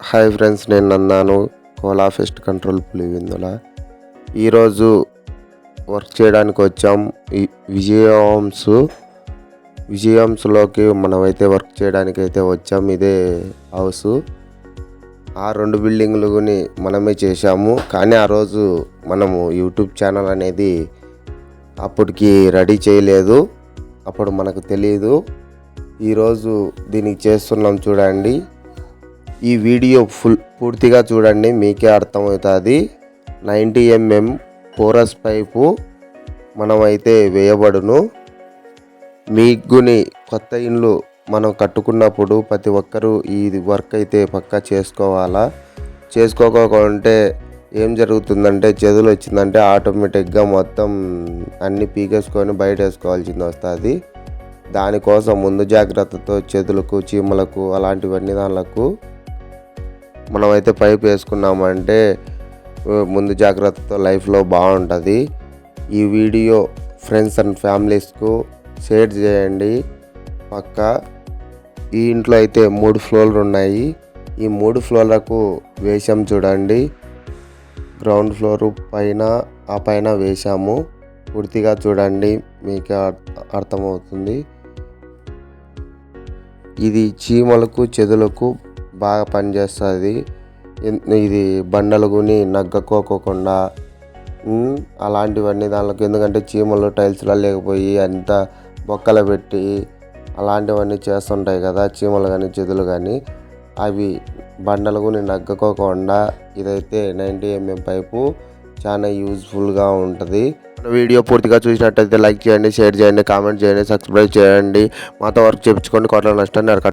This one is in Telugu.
హాయ్ ఫ్రెండ్స్, నేను నందాను. Kola pest control Pulivendula. ఈరోజు వర్క్ చేయడానికి వచ్చాం. ఈ విజయమ్స్లోకి మనమైతే వర్క్ చేయడానికి అయితే వచ్చాం. ఇదే హౌస్. ఆ 2 బిల్డింగ్లుని మనమే చేశాము. కానీ ఆ రోజు మనము యూట్యూబ్ ఛానల్ అనేది అప్పటికి రెడీ చేయలేదు. అప్పుడు మనకు తెలియదు. ఈరోజు దీనికి చేస్తున్నాం. చూడండి, ఈ వీడియో పూర్తిగా చూడండి, మీకే అర్థమవుతుంది. 90 mm పోరస్ పైపు మనమైతే వేయబడును. మీగుని కొత్త ఇండ్లు మనం కట్టుకున్నప్పుడు ప్రతి ఒక్కరూ ఈ వర్క్ అయితే పక్కా చేసుకోవాలా. చేసుకోకుంటే ఏం జరుగుతుందంటే, చెదులు వచ్చిందంటే ఆటోమేటిక్గా మొత్తం అన్నీ పీకేసుకొని బయట వేసుకోవాల్సింది వస్తుంది. దానికోసం ముందు జాగ్రత్తతో చెదులకు, చీమలకు అలాంటివన్నీ దానిలకు మనమైతే పైపు వేసుకున్నామంటే ముందు జాగ్రత్తతో లైఫ్లో బాగుంటుంది. ఈ వీడియో ఫ్రెండ్స్ అండ్ ఫ్యామిలీస్కు షేర్ చేయండి. పక్కా ఈ ఇంట్లో అయితే 3 ఫ్లోర్లు ఉన్నాయి. ఈ 3 ఫ్లోర్లకు వేసాం. చూడండి, గ్రౌండ్ ఫ్లోరు పైన, ఆ పైన వేసాము. పూర్తిగా చూడండి, మీకు అర్థమవుతుంది. ఇది చీమలకు, చెదులకు బాగా పనిచేస్తుంది. ఇది బండలు గుని నగ్గకోకుండా అలాంటివన్నీ దానిలోకి, ఎందుకంటే చీమలు టైల్స్లో లేకపోయి అంత బొక్కలు పెట్టి అలాంటివన్నీ చేస్తుంటాయి కదా, చీమలు కానీ చెదులు కానీ. అవి బండలు గుని నగ్గకోకుండా ఇదైతే 90 mm పైపు చాలా యూజ్ఫుల్గా ఉంటుంది. వీడియో పూర్తిగా చూసినట్టయితే లైక్ చేయండి, షేర్ చేయండి, కామెంట్ చేయండి, సబ్స్క్రైబ్ చేయండి. మాతో వర్క్ చేయించుకోండి. కోట్ల నష్టాన్ని